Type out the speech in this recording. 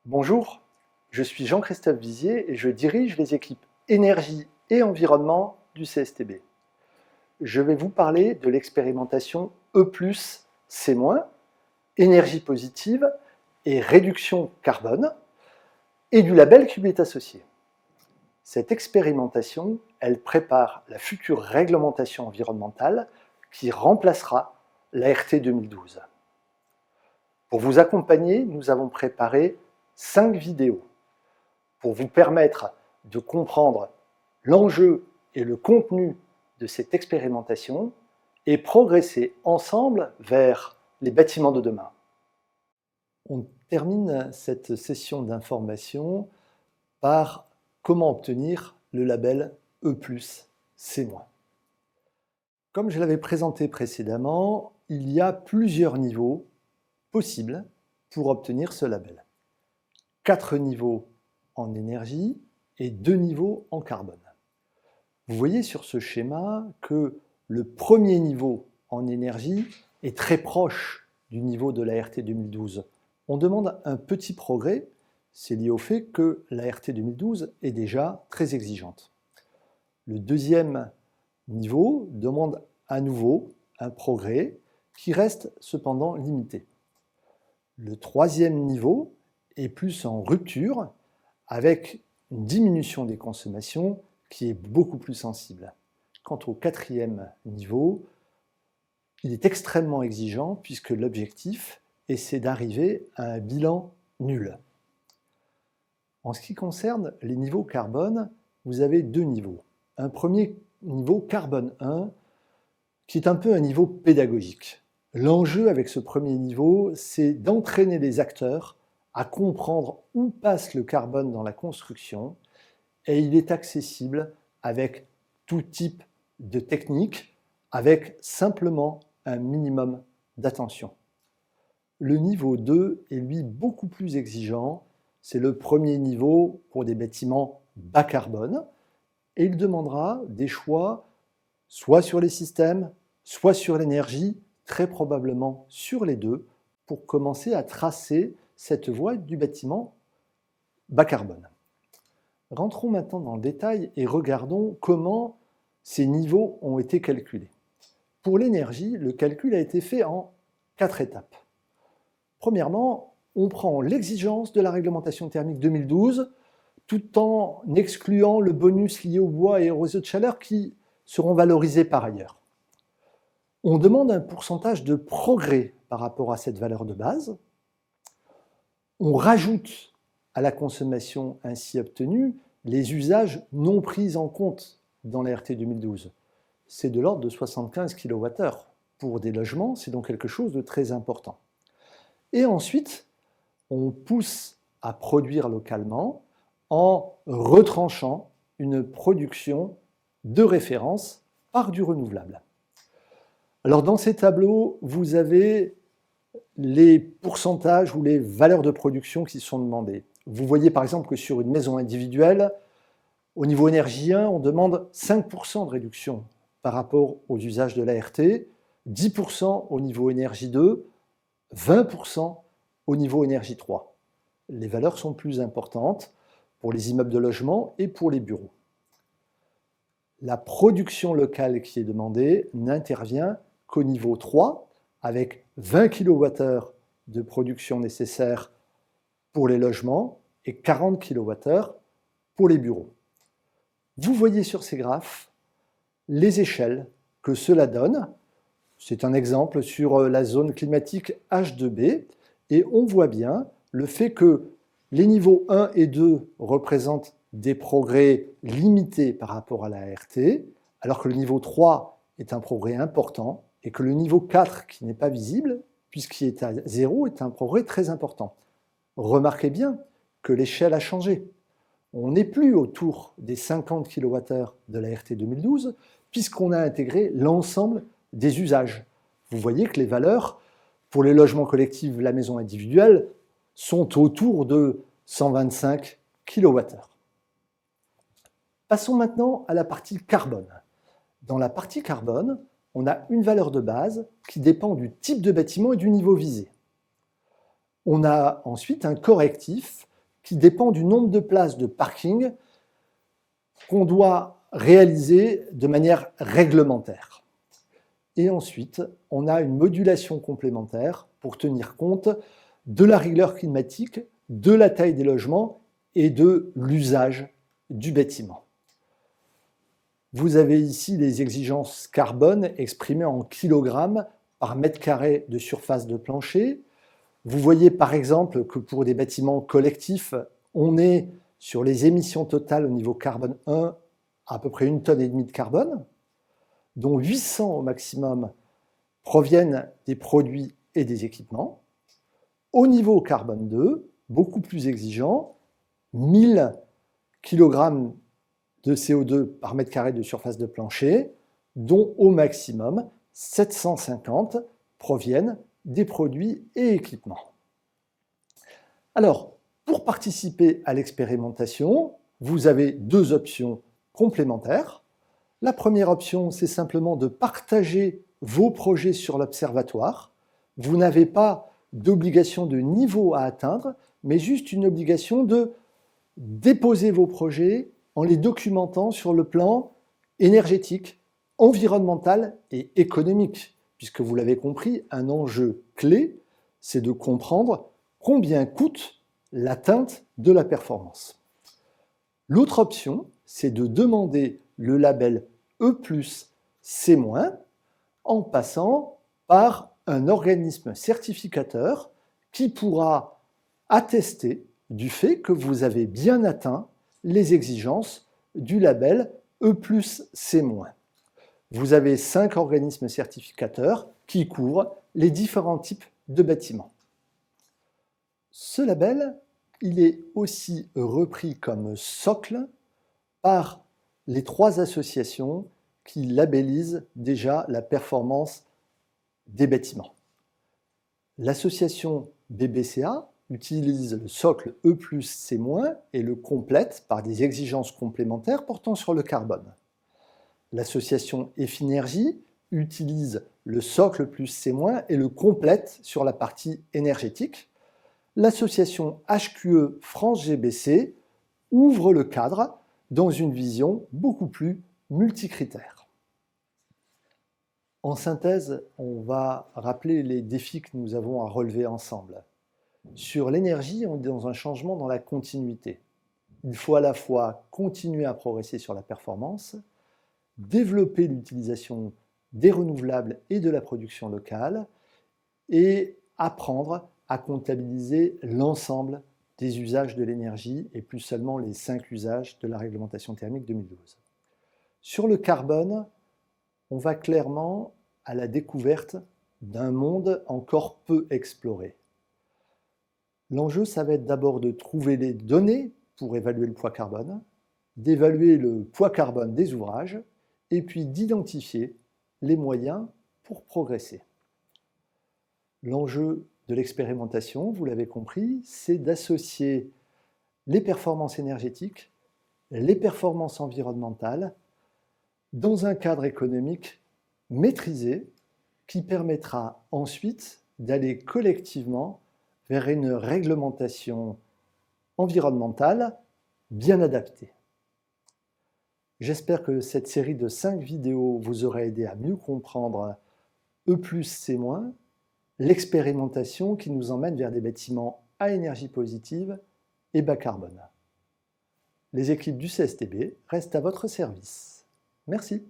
Bonjour, je suis Jean-Christophe Vizier et je dirige les équipes énergie et environnement du CSTB. Je vais vous parler de l'expérimentation E+, C-, énergie positive et réduction carbone, et du label qui lui est associé. Cette expérimentation, elle prépare la future réglementation environnementale qui remplacera l'ART 2012. Pour vous accompagner, nous avons préparé 5 vidéos pour vous permettre de comprendre l'enjeu et le contenu de cette expérimentation et progresser ensemble vers les bâtiments de demain. On termine cette session d'information par comment obtenir le label E+, C-. Comme je l'avais présenté précédemment, il y a plusieurs niveaux possibles pour obtenir ce label. 4 niveaux en énergie et 2 niveaux en carbone. Vous voyez sur ce schéma que le premier niveau en énergie est très proche du niveau de l'ART 2012. On demande un petit progrès, c'est lié au fait que l'ART 2012 est déjà très exigeante. Le deuxième niveau demande à nouveau un progrès qui reste cependant limité. Le troisième niveau est plus en rupture avec une diminution des consommations qui est beaucoup plus sensible. Quant au quatrième niveau, il est extrêmement exigeant puisque l'objectif c'est d'arriver à un bilan nul. En ce qui concerne les niveaux carbone, vous avez 2 niveaux. Un premier niveau carbone 1 qui est un peu un niveau pédagogique. L'enjeu avec ce premier niveau, c'est d'entraîner les acteurs à comprendre où passe le carbone dans la construction et il est accessible avec tout type de technique, avec simplement un minimum d'attention. Le niveau 2 est lui beaucoup plus exigeant, c'est le premier niveau pour des bâtiments bas carbone et il demandera des choix soit sur les systèmes, soit sur l'énergie, très probablement sur les deux, pour commencer à tracer cette voie du bâtiment bas carbone. Rentrons maintenant dans le détail et regardons comment ces niveaux ont été calculés. Pour l'énergie, le calcul a été fait en 4 étapes. Premièrement, on prend l'exigence de la réglementation thermique 2012 tout en excluant le bonus lié au bois et aux réseaux de chaleur qui seront valorisés par ailleurs. On demande un pourcentage de progrès par rapport à cette valeur de base. On rajoute à la consommation ainsi obtenue les usages non pris en compte dans l'ART 2012. C'est de l'ordre de 75 kWh. Pour des logements, c'est donc quelque chose de très important. Et ensuite, on pousse à produire localement en retranchant une production de référence par du renouvelable. Alors dans ces tableaux, vous avez les pourcentages ou les valeurs de production qui sont demandées. Vous voyez par exemple que sur une maison individuelle, au niveau énergie 1, on demande 5% de réduction par rapport aux usages de l'ART, 10% au niveau énergie 2, 20% au niveau énergie 3. Les valeurs sont plus importantes pour les immeubles de logement et pour les bureaux. La production locale qui est demandée n'intervient qu'au niveau 3, avec 20 kWh de production nécessaire pour les logements et 40 kWh pour les bureaux. Vous voyez sur ces graphes les échelles que cela donne. C'est un exemple sur la zone climatique H2B et on voit bien le fait que les niveaux 1 et 2 représentent des progrès limités par rapport à la ART, alors que le niveau 3 est un progrès important et que le niveau 4, qui n'est pas visible, puisqu'il est à 0, est un progrès très important. Remarquez bien que l'échelle a changé. On n'est plus autour des 50 kWh de l'ART 2012, puisqu'on a intégré l'ensemble des usages. Vous voyez que les valeurs pour les logements collectifs, la maison individuelle, sont autour de 125 kWh. Passons maintenant à la partie carbone. Dans la partie carbone, on a une valeur de base qui dépend du type de bâtiment et du niveau visé. On a ensuite un correctif qui dépend du nombre de places de parking qu'on doit réaliser de manière réglementaire. Et ensuite, on a une modulation complémentaire pour tenir compte de la rigueur climatique, de la taille des logements et de l'usage du bâtiment. Vous avez ici les exigences carbone exprimées en kilogrammes par mètre carré de surface de plancher. Vous voyez par exemple que pour des bâtiments collectifs, on est sur les émissions totales au niveau carbone 1 à peu près 1,5 tonne de carbone, dont 800 au maximum proviennent des produits et des équipements. Au niveau carbone 2, beaucoup plus exigeant, 1000 kg de CO2 par mètre carré de surface de plancher, dont au maximum 750 proviennent des produits et équipements. Alors, pour participer à l'expérimentation, vous avez deux options complémentaires. La première option, c'est simplement de partager vos projets sur l'observatoire. Vous n'avez pas d'obligation de niveau à atteindre, mais juste une obligation de déposer vos projets en les documentant sur le plan énergétique, environnemental et économique. Puisque vous l'avez compris, un enjeu clé, c'est de comprendre combien coûte l'atteinte de la performance. L'autre option, c'est de demander le label E+, C-, en passant par un organisme certificateur qui pourra attester du fait que vous avez bien atteint les exigences du label E+, C-. Vous avez 5 organismes certificateurs qui couvrent les différents types de bâtiments. Ce label, il est aussi repris comme socle par les 3 associations qui labellisent déjà la performance des bâtiments. L'association BBCA utilise le socle E+, C- et le complète par des exigences complémentaires portant sur le carbone. L'association Effinergie utilise le socle plus C- et le complète sur la partie énergétique. L'association HQE France GBC ouvre le cadre dans une vision beaucoup plus multicritère. En synthèse, on va rappeler les défis que nous avons à relever ensemble. Sur l'énergie, on est dans un changement dans la continuité. Il faut à la fois continuer à progresser sur la performance, développer l'utilisation des renouvelables et de la production locale, et apprendre à comptabiliser l'ensemble des usages de l'énergie et plus seulement les 5 usages de la réglementation thermique 2012. Sur le carbone, on va clairement à la découverte d'un monde encore peu exploré. L'enjeu, ça va être d'abord de trouver les données pour évaluer le poids carbone, d'évaluer le poids carbone des ouvrages, et puis d'identifier les moyens pour progresser. L'enjeu de l'expérimentation, vous l'avez compris, c'est d'associer les performances énergétiques, les performances environnementales, dans un cadre économique maîtrisé qui permettra ensuite d'aller collectivement vers une réglementation environnementale bien adaptée. J'espère que cette série de 5 vidéos vous aura aidé à mieux comprendre E+, C-, l'expérimentation qui nous emmène vers des bâtiments à énergie positive et bas carbone. Les équipes du CSTB restent à votre service. Merci.